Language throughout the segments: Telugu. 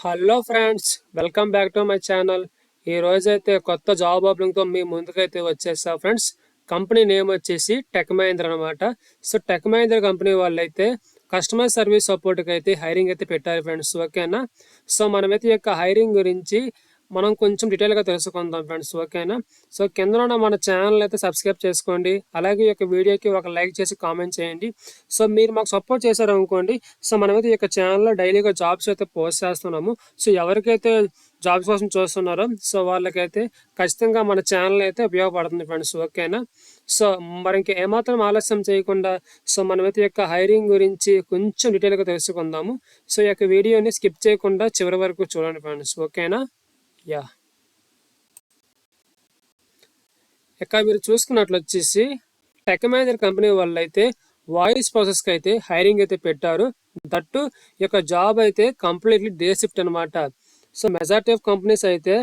Hello friends, welcome back to my channel. ఈ రోజైతే కొత్త జాబ్ ఓపెనింగ్తో మీ ముందుకైతే వచ్చేసా ఫ్రెండ్స్. కంపెనీ నేమ్ వచ్చేసి టెక్ మహీంద్రా అనమాట. సో టెక్ మహీంద్రా కంపెనీ వాళ్ళైతే కస్టమర్ సర్వీస్ సపోర్ట్కి అయితే హైరింగ్ అయితే పెట్టారు ఫ్రెండ్స్. ఓకేనా. సో మనమైతే ఈ యొక్క హైరింగ్ గురించి మనం కొంచెం డీటెయిల్గా తెలుసుకుందాం ఫ్రెండ్స్. ఓకేనా. సో కింద ఉన్న మన ఛానల్ అయితే సబ్స్క్రైబ్ చేసుకోండి. అలాగే ఈ యొక్క వీడియోకి ఒక లైక్ చేసి కామెంట్ చేయండి. సో మీరు మాకు సపోర్ట్ చేశారు అనుకోండి, సో మనమైతే ఈ యొక్క ఛానల్లో డైలీగా జాబ్స్ అయితే పోస్ట్ చేస్తున్నాము. సో ఎవరికైతే జాబ్స్ కోసం చూస్తున్నారో సో వాళ్ళకైతే ఖచ్చితంగా మన ఛానల్ అయితే ఉపయోగపడుతుంది ఫ్రెండ్స్. ఓకేనా. సో మరి ఇంకా ఏమాత్రం ఆలస్యం చేయకుండా సో మనమైతే ఈ యొక్క హైరింగ్ గురించి కొంచెం డీటెయిల్గా తెలుసుకుందాము. సో ఈ యొక్క వీడియోని స్కిప్ చేయకుండా చివరి వరకు చూడండి ఫ్రెండ్స్. ఓకేనా. యా, ఇక్కడ మీరు చూసుకున్నట్లు వచ్చేసి టెక్ మహీంద్రా కంపెనీ వాళ్ళు అయితే వాయిస్ ప్రాసెస్కి అయితే హైరింగ్ అయితే పెట్టారు. దట్టు ఈ యొక్క జాబ్ అయితే కంప్లీట్లీ డే షిఫ్ట్ అనమాట. సో మెజారిటీ ఆఫ్ కంపెనీస్ అయితే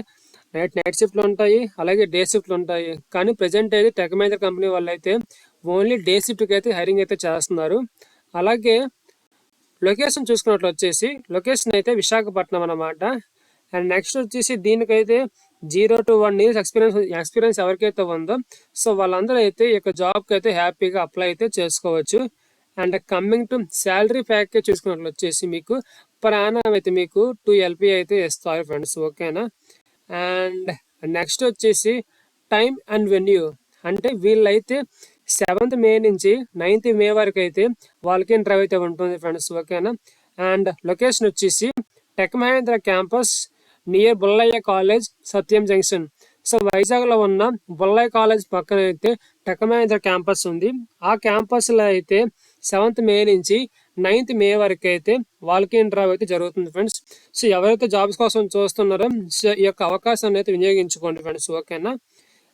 నైట్ షిఫ్ట్లు ఉంటాయి, అలాగే డే షిఫ్ట్లు ఉంటాయి. కానీ ప్రజెంట్ అయితే టెక్ మహీంద్రా కంపెనీ వాళ్ళు అయితే ఓన్లీ డే షిఫ్ట్కి అయితే హైరింగ్ అయితే చేస్తున్నారు. అలాగే లొకేషన్ చూసుకున్నట్లు వచ్చేసి లొకేషన్ అయితే విశాఖపట్నం అనమాట. అండ్ నెక్స్ట్ వచ్చేసి దీనికైతే 0 to 1 years ఎక్స్పీరియన్స్ ఎవరికైతే ఉందో సో వాళ్ళందరూ అయితే ఈ యొక్క జాబ్కి అయితే హ్యాపీగా అప్లై అయితే చేసుకోవచ్చు. And coming to salary package చూసుకున్నట్లు వచ్చేసి మీకు పర్ యానం అయితే మీకు 2 LP అయితే ఇస్తారు ఫ్రెండ్స్. ఓకేనా. అండ్ నెక్స్ట్ వచ్చేసి టైం అండ్ వెన్యూ అంటే వీళ్ళైతే 7th May నుంచి 9th May వరకు అయితే వాళ్ళకి ఇంటర్వ్యూ అయితే ఉంటుంది ఫ్రెండ్స్. ఓకేనా. అండ్ లొకేషన్ వచ్చేసి Tech Mahindra campus near Bullayya college, Satyam junction. So వైజాగ్లో ఉన్న బుల్లయ్య కాలేజ్ పక్కన అయితే టెక్ మహీంద్రా క్యాంపస్ ఉంది. ఆ క్యాంపస్లో అయితే 7th May నుంచి 9th May వరకు అయితే వాళ్ళకి ఇంటర్వ్యూ అయితే జరుగుతుంది ఫ్రెండ్స్. సో ఎవరైతే జాబ్స్ కోసం చూస్తున్నారో సో ఈ యొక్క అవకాశాన్ని అయితే వినియోగించుకోండి ఫ్రెండ్స్. ఓకేనా.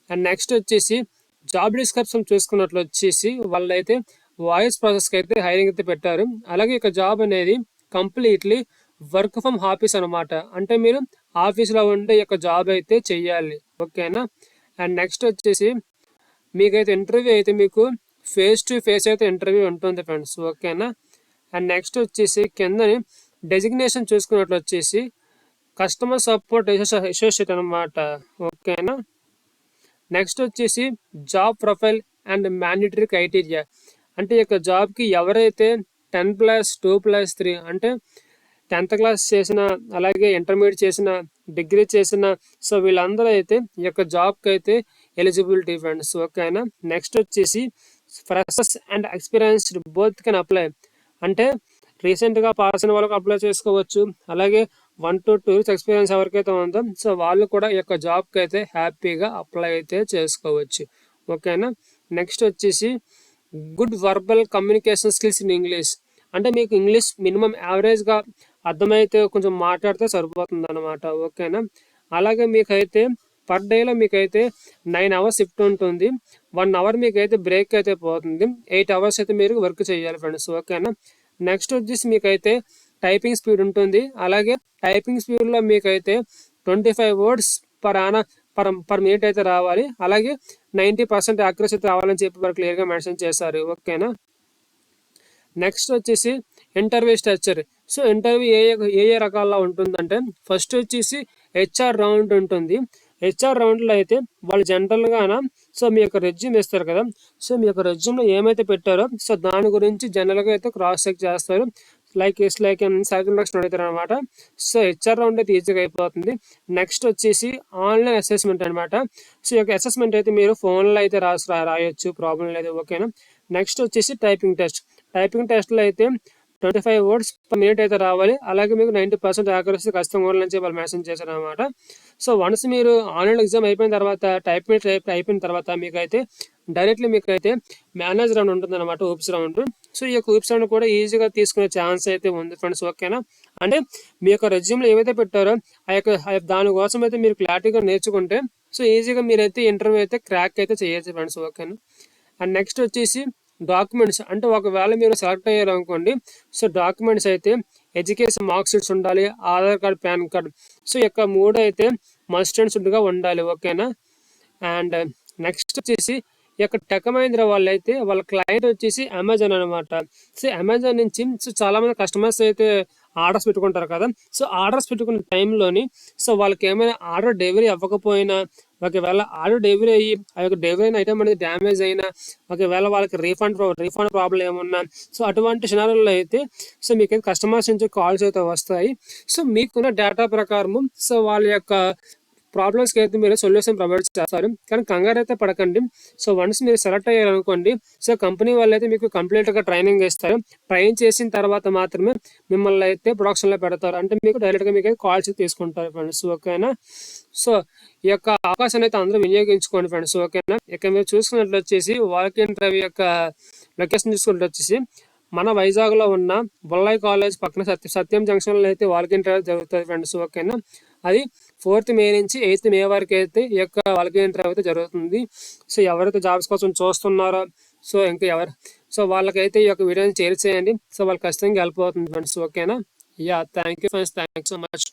అండ్ నెక్స్ట్ వచ్చేసి జాబ్ డిస్క్రిప్షన్ చూసుకున్నట్లు వచ్చేసి వాళ్ళైతే వాయిస్ ప్రాసెస్కి అయితే హైరింగ్ అయితే పెట్టారు. అలాగే ఇక జాబ్ అనేది కంప్లీట్లీ వర్క్ ఫ్రమ్ ఆఫీస్ అనమాట. అంటే మీరు ఆఫీస్లో ఉండే యొక్క జాబ్ అయితే చెయ్యాలి. ఓకేనా. అండ్ నెక్స్ట్ వచ్చేసి మీకైతే ఇంటర్వ్యూ అయితే మీకు ఫేస్ టు ఫేస్ అయితే ఇంటర్వ్యూ ఉంటుంది ఫ్రెండ్స్. ఓకేనా. అండ్ నెక్స్ట్ వచ్చేసి కిందని డెసిగ్నేషన్ చూసుకున్నట్లు వచ్చేసి కస్టమర్ సపోర్ట్ అసోసియేట్ అనమాట. ఓకేనా. నెక్స్ట్ వచ్చేసి job profile and mandatory criteria అంటే ఈ యొక్క జాబ్కి ఎవరైతే 10+2+3 అంటే 10th క్లాస్ చేసిన, అలాగే ఇంటర్మీడియట్ చేసిన, డిగ్రీ చేసిన సో వీళ్ళందరూ అయితే ఈ యొక్క జాబ్కి అయితే ఎలిజిబిలిటీ ఫ్రెండ్స్. ఓకేనా. నెక్స్ట్ వచ్చేసి freshers and experienced both can apply అంటే రీసెంట్గా పాస్ అయిన వాళ్ళకి అప్లై చేసుకోవచ్చు. అలాగే 1 to 2 years ఎక్స్పీరియన్స్ ఎవరికైతే ఉందో సో వాళ్ళు కూడా ఈ యొక్క జాబ్కి అయితే హ్యాపీగా అప్లై అయితే చేసుకోవచ్చు. ఓకేనా. నెక్స్ట్ వచ్చేసి good verbal communication skills in English అంటే మీకు ఇంగ్లీష్ మినిమం యావరేజ్గా అర్థమైతే కొంచెం మాట్లాడితే సరిపోతుంది అనమాట. ఓకేనా. అలాగే మీకైతే పర్ డేలో మీకైతే 9 hours షిఫ్ట్ ఉంటుంది. 1 hour మీకైతే బ్రేక్ అయితే పోతుంది. 8 hours అయితే మీరు వర్క్ చేయాలి ఫ్రెండ్స్. ఓకేనా. నెక్స్ట్ వచ్చేసి మీకైతే టైపింగ్ స్పీడ్ ఉంటుంది. అలాగే టైపింగ్ స్పీడ్లో మీకైతే 25 words పర్ మినిట్ అయితే రావాలి. అలాగే 90% యాక్యురసీ అయితే రావాలని చెప్పి వారు క్లియర్గా మెన్షన్ చేశారు. ఓకేనా. నెక్స్ట్ వచ్చేసి ఇంటర్వ్యూ స్ట్రక్చర్. సో ఇంటర్వ్యూ ఏ ఏ రకాల్లో ఉంటుందంటే ఫస్ట్ వచ్చేసి హెచ్ఆర్ రౌండ్ ఉంటుంది. హెచ్ఆర్ రౌండ్లో అయితే వాళ్ళు జనరల్గానా సో మీ యొక్క రెజ్యూమ్ ఇస్తారు కదా, సో మీ యొక్క రెజ్యూమ్లో ఏమైతే పెట్టారో సో దాని గురించి జనరల్గా అయితే క్రాస్ చెక్ చేస్తారు. లైక్ సాటిస్ఫాక్షన్ అడుగుతారు అనమాట. సో హెచ్ఆర్ రౌండ్ అయితే ఈజీగా అయిపోతుంది. నెక్స్ట్ వచ్చేసి ఆన్లైన్ అసెస్మెంట్ అనమాట. సో ఈ యొక్క అసెస్మెంట్ అయితే మీరు ఫోన్లో అయితే రాయొచ్చు, ప్రాబ్లం లేదు. ఓకేనా. నెక్స్ట్ వచ్చేసి టైపింగ్ టెస్ట్. టైపింగ్ టెస్ట్లో అయితే 25 words పర్ మినిట్ అయితే రావాలి. అలాగే మీకు 90% యాక్యురసీ ఖచ్చితంగా ఉండాలని వాళ్ళు మెన్షన్ చేశారు అనమాట. సో వన్స్ మీరు ఆన్లైన్ ఎగ్జామ్ అయిపోయిన తర్వాత టైప్ అయిపోయిన తర్వాత మీకైతే డైరెక్ట్లీ మీకైతే మేనేజర్ రౌండ్ ఉంటుంది అనమాట, ఊప్స్ రౌండ్. సో ఈ యొక్క ఊప్స్ రౌండ్ కూడా ఈజీగా తీసుకునే ఛాన్స్ అయితే ఉంది ఫ్రెండ్స్. ఓకేనా. అంటే మీ యొక్క రెజ్యూమ్లో ఏవైతే పెట్టారో ఆ యొక్క దానికోసం అయితే మీరు క్లారిటీగా నేర్చుకుంటే సో ఈజీగా మీరైతే ఇంటర్వ్యూ అయితే క్రాక్ అయితే చేయొచ్చు ఫ్రెండ్స్. ఓకేనా. అండ్ నెక్స్ట్ వచ్చేసి డాక్యుమెంట్స్ అంటే ఒకవేళ మీరు సెలెక్ట్ అయ్యారు అనుకోండి సో డాక్యుమెంట్స్ అయితే ఎడ్యుకేషన్ మార్క్ షీట్స్ ఉండాలి, Aadhaar card, pan card. So ఈ యొక్క 3 అయితే మస్ట్ అండ్ షుడ్గా ఉండాలి. ఓకేనా. అండ్ నెక్స్ట్ వచ్చేసి ఈ యొక్క టెక్ మహీంద్రా వాళ్ళు అయితే వాళ్ళ క్లయింట్ వచ్చేసి అమెజాన్ అనమాట. సో అమెజాన్ నుంచి సో చాలామంది కస్టమర్స్ అయితే ఆర్డర్స్ పెట్టుకుంటారు కదా. సో ఆర్డర్స్ పెట్టుకున్న టైంలోని సో వాళ్ళకి ఏమైనా ఆర్డర్ డెలివరీ అవ్వకపోయినా, ఒకవేళ ఆర్డర్ డెలివరీ అయ్యి ఆ యొక్క డెలివరీ అయిన ఐటమ్ అనేది డ్యామేజ్ అయినా, ఒకవేళ వాళ్ళకి రీఫండ్ ప్రాబ్లం ఏమున్నా, సో అటువంటి సినారీలో అయితే సో మీకు కస్టమర్స్ నుంచి కాల్స్ అయితే వస్తాయి. సో మీకున్న డేటా ప్రకారము సో వాళ్ళ యొక్క ప్రాబ్లమ్స్కి అయితే మీరు సొల్యూషన్ ప్రొవైడ్ చేస్తారు. కానీ కంగారు అయితే పడకండి. సో వన్స్ మీరు సెలెక్ట్ అయ్యారనుకోండి, సో కంపెనీ వాళ్ళు అయితే మీకు కంప్లీట్గా ట్రైనింగ్ ఇస్తారు. ట్రైన్ చేసిన తర్వాత మాత్రమే మిమ్మల్ని అయితే ప్రొడక్షన్లో పెడతారు. అంటే మీకు డైరెక్ట్గా మీకు కాల్స్ తీసుకుంటారు ఫ్రెండ్స్, ఓకేనా. సో ఈ యొక్క అవకాశాన్ని అయితే అందరూ వినియోగించుకోండి ఫ్రెండ్స్, ఓకేనా. ఇక మీరు చూసుకున్నట్లు వచ్చేసి వాక్ ఇన్ ఇంటర్వ్యూ యొక్క లొకేషన్ చూసుకున్నట్లు వచ్చేసి మన వైజాగ్లో ఉన్న బొల్లాయి కాలేజ్ పక్కన సత్యం జంక్షన్లో అయితే వాక్ ఇన్ ఇంటర్వ్యూ జరుగుతుంది ఫ్రెండ్స్, ఓకేనా. అది 4th మే నుంచి 8th మే వరకు అయితే ఈ యొక్క వాక్ ఇన్ ఇంటర్వ్యూ అయితే జరుగుతుంది. సో ఎవరైతే జాబ్స్ కోసం చూస్తున్నారో సో ఇంకా సో వాళ్ళకైతే ఈ యొక్క వీడియోని షేర్ చేయండి. సో వాళ్ళకి ఖచ్చితంగా హెల్ప్ అవుతుంది ఫ్రెండ్స్, ఓకేనా. Yeah, thank you friends, thank you so much.